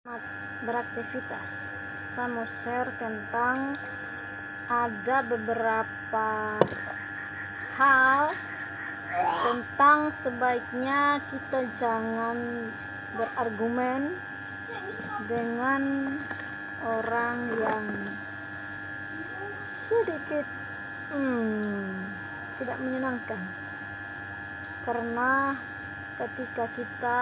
Selamat beraktivitas. Saya mau share tentang ada beberapa hal tentang sebaiknya kita jangan berargumen dengan orang yang sedikit tidak menyenangkan, karena ketika kita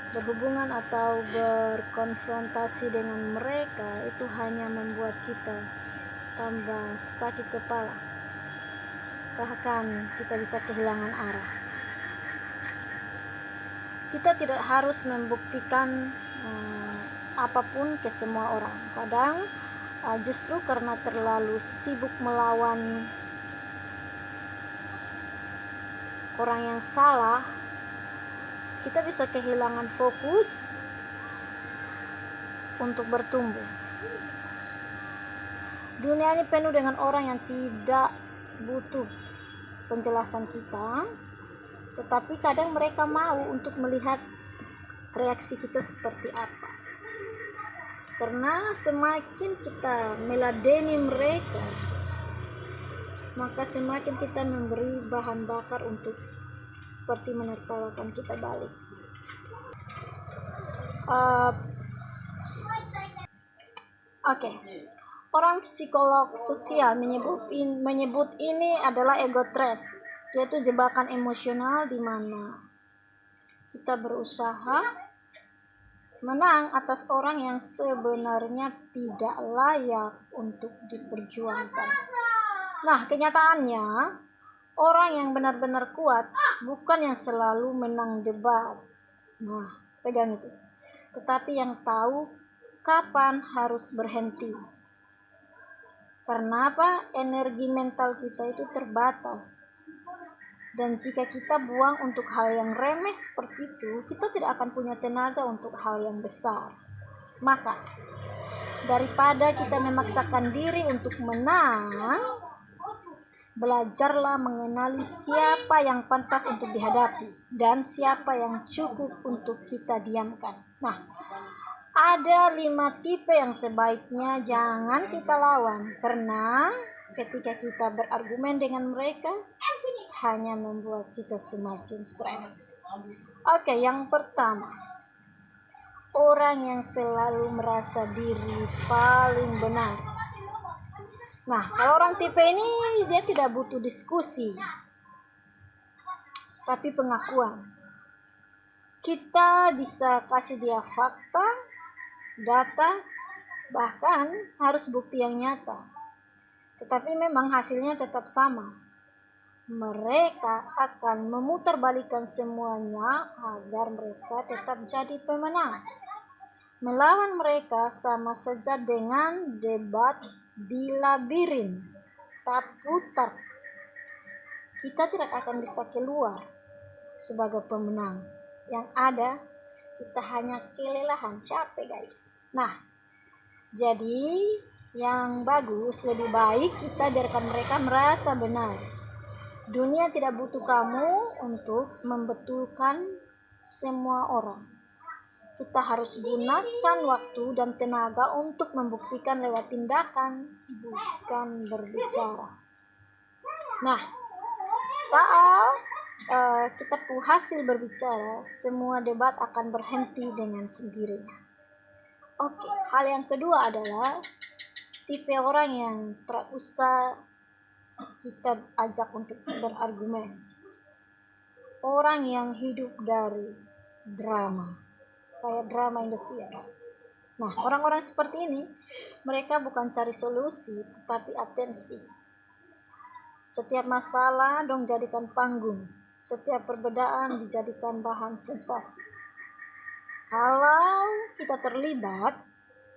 berhubungan atau berkonfrontasi dengan mereka, itu hanya membuat kita tambah sakit kepala, bahkan kita bisa kehilangan arah. Kita tidak harus membuktikan apapun ke semua orang. Kadang justru karena terlalu sibuk melawan orang yang salah, kita bisa kehilangan fokus untuk bertumbuh. Dunia ini penuh dengan orang yang tidak butuh penjelasan kita, tetapi kadang mereka mau untuk melihat reaksi kita seperti apa. Karena semakin kita meladeni mereka, maka semakin kita memberi bahan bakar untuk seperti menertawakan kita balik. Oke. Orang psikolog sosial menyebut ini adalah ego trap, yaitu jebakan emosional di mana kita berusaha menang atas orang yang sebenarnya tidak layak untuk diperjuangkan. Nah, kenyataannya orang yang benar-benar kuat bukan yang selalu menang debat. Nah, pegang itu. Tetapi yang tahu kapan harus berhenti. Karena apa? Energi mental kita itu terbatas. Dan jika kita buang untuk hal yang remeh seperti itu, kita tidak akan punya tenaga untuk hal yang besar. Maka, daripada kita memaksakan diri untuk menang, belajarlah mengenali siapa yang pantas untuk dihadapi dan siapa yang cukup untuk kita diamkan. Nah, ada 5 tipe yang sebaiknya jangan kita lawan, karena ketika kita berargumen dengan mereka hanya membuat kita semakin stres. Oke, yang pertama, orang yang selalu merasa diri paling benar. Nah, kalau orang tipe ini dia tidak butuh diskusi, tapi pengakuan. Kita bisa kasih dia fakta, data, bahkan harus bukti yang nyata. Tetapi memang hasilnya tetap sama. Mereka akan memutarbalikkan semuanya agar mereka tetap jadi pemenang. Melawan mereka sama saja dengan debat di labirin, tak putar. Kita tidak akan bisa keluar sebagai pemenang. Yang ada, kita hanya kelelahan, capek guys. Nah, jadi yang bagus, lebih baik kita biarkan mereka merasa benar. Dunia tidak butuh kamu untuk membetulkan semua orang. Kita harus gunakan waktu dan tenaga untuk membuktikan lewat tindakan, bukan berbicara. Nah, saat kita hasil berbicara, semua debat akan berhenti dengan sendirinya. Oke, hal yang kedua adalah tipe orang yang tak usah kita ajak untuk berargumen. Orang yang hidup dari drama, kayak drama Indonesia. Nah, orang-orang seperti ini, mereka bukan cari solusi, tetapi atensi. Setiap masalah dong jadikan panggung, setiap perbedaan dijadikan bahan sensasi. Kalau kita terlibat,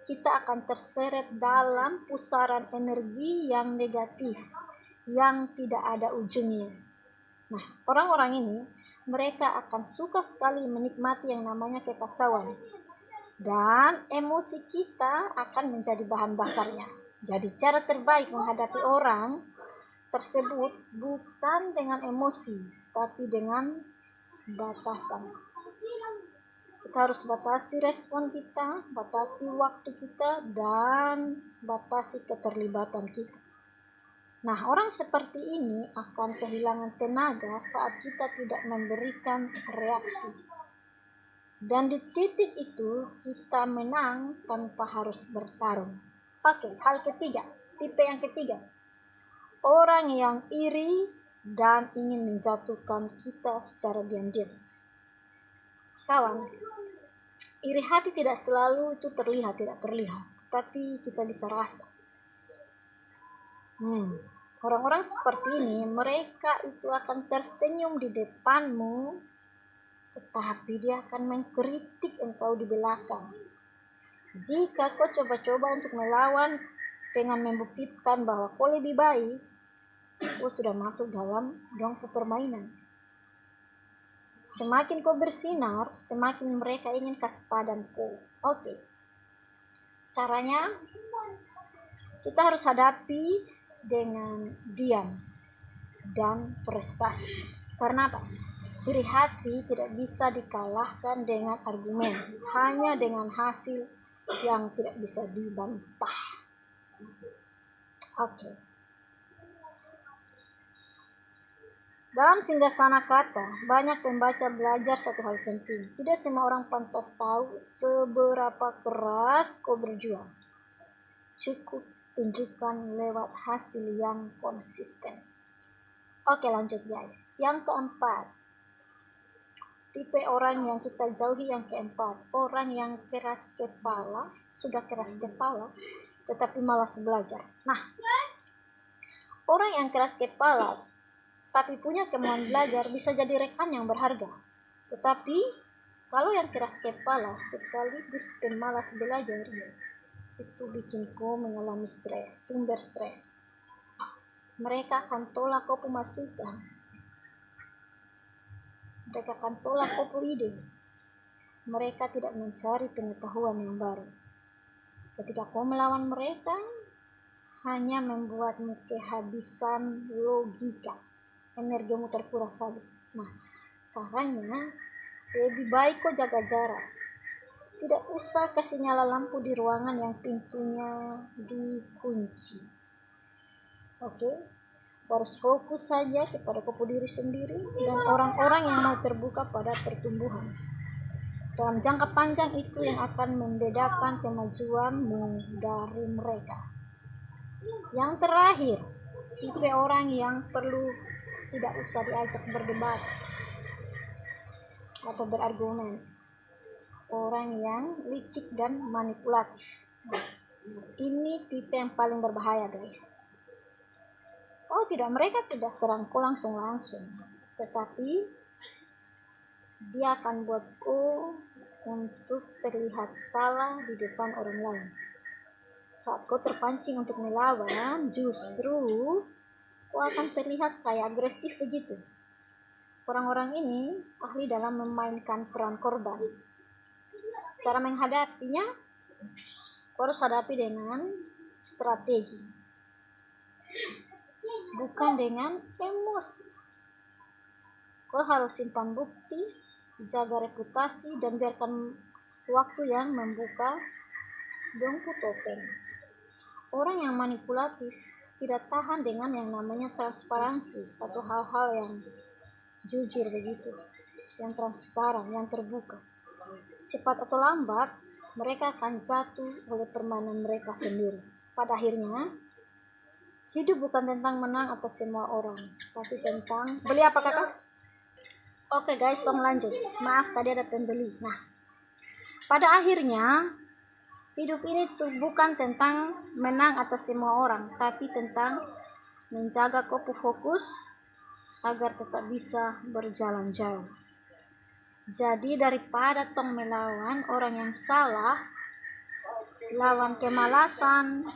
kita akan terseret dalam pusaran energi yang negatif, yang tidak ada ujungnya. Nah, orang-orang ini, mereka akan suka sekali menikmati yang namanya kekacauan. Dan emosi kita akan menjadi bahan bakarnya. Jadi cara terbaik menghadapi orang tersebut bukan dengan emosi, tapi dengan batasan. Kita harus batasi respon kita, batasi waktu kita, dan batasi keterlibatan kita. Nah, orang seperti ini akan kehilangan tenaga saat kita tidak memberikan reaksi. Dan di titik itu kita menang tanpa harus bertarung. Oke, hal ketiga, tipe yang ketiga. Orang yang iri dan ingin menjatuhkan kita secara diam-diam. Kawan, iri hati tidak selalu itu tidak terlihat, tapi kita bisa rasa. Orang-orang seperti ini, mereka itu akan tersenyum di depanmu, tetapi dia akan mengkritik engkau di belakang. Jika kau coba-coba untuk melawan dengan membuktikan bahwa kau lebih baik, kau sudah masuk dalam dongku permainan. Semakin kau bersinar, semakin mereka ingin kasih padamu. Oke. Caranya, kita harus hadapi dengan diam dan prestasi. Karena apa? Iri hati tidak bisa dikalahkan dengan argumen, hanya dengan hasil yang tidak bisa dibantah. Oke. Dalam singgasana kata, banyak pembaca belajar satu hal penting. Tidak semua orang pantas tahu seberapa keras kau berjuang. Cukup tunjukkan lewat hasil yang konsisten. Oke, lanjut guys. Yang keempat, tipe orang yang kita jauhi yang keempat. Orang yang keras kepala, sudah keras kepala, tetapi malas belajar. Nah, orang yang keras kepala tapi punya kemauan belajar bisa jadi rekan yang berharga. Tetapi kalau yang keras kepala sekaligus pemalas belajar, itu bikin kau mengalami sumber stres. Mereka akan tolak kau pemasukan. Mereka akan tolak kau ide. Mereka tidak mencari pengetahuan yang baru. Ketika kau melawan mereka, hanya membuatmu kehabisan logika. Energimu terkuras habis. Nah, sarannya lebih baik kau jaga jarak. Tidak usah kasih nyala lampu di ruangan yang pintunya dikunci. Oke? Harus fokus saja kepada kau diri sendiri dan orang-orang yang mau terbuka pada pertumbuhan. Dalam jangka panjang itu yang akan membedakan kemajuanmu dari mereka. Yang terakhir, tipe orang yang perlu tidak usah diajak berdebat atau berargumen. Orang yang licik dan manipulatif. Ini tipe yang paling berbahaya, guys. Mereka tidak serang kau langsung, tetapi dia akan buat kau untuk terlihat salah di depan orang lain. Saat kau terpancing untuk melawan, justru kau akan terlihat kayak agresif begitu. Orang-orang ini ahli dalam memainkan peran korban. Cara menghadapinya, kau harus hadapi dengan strategi, bukan dengan emosi. Kau harus simpan bukti, jaga reputasi, dan biarkan waktu yang membuka dongku topeng. Orang yang manipulatif tidak tahan dengan yang namanya transparansi atau hal-hal yang jujur begitu, yang transparan, yang terbuka. Cepat atau lambat, mereka akan jatuh oleh permainan mereka sendiri. Pada akhirnya, hidup bukan tentang menang atas semua orang, tapi tentang beli apa kakak? Oke guys, tolong lanjut. Maaf, tadi ada pembeli. Nah, pada akhirnya hidup ini tuh bukan tentang menang atas semua orang, tapi tentang menjaga kau fokus agar tetap bisa berjalan jauh. Jadi daripada tong melawan orang yang salah, lawan kemalasan,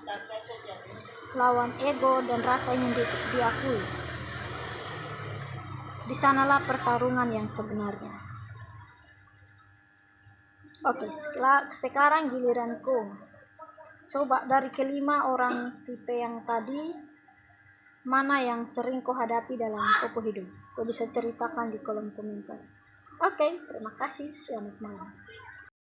lawan ego dan rasa ingin diakui. Di sanalah pertarungan yang sebenarnya. Oke, sekarang giliranku. Coba dari kelima orang tipe yang tadi, mana yang sering kau hadapi dalam kau hidup? Kau bisa ceritakan di kolom komentar. Oke, terima kasih. Selamat malam.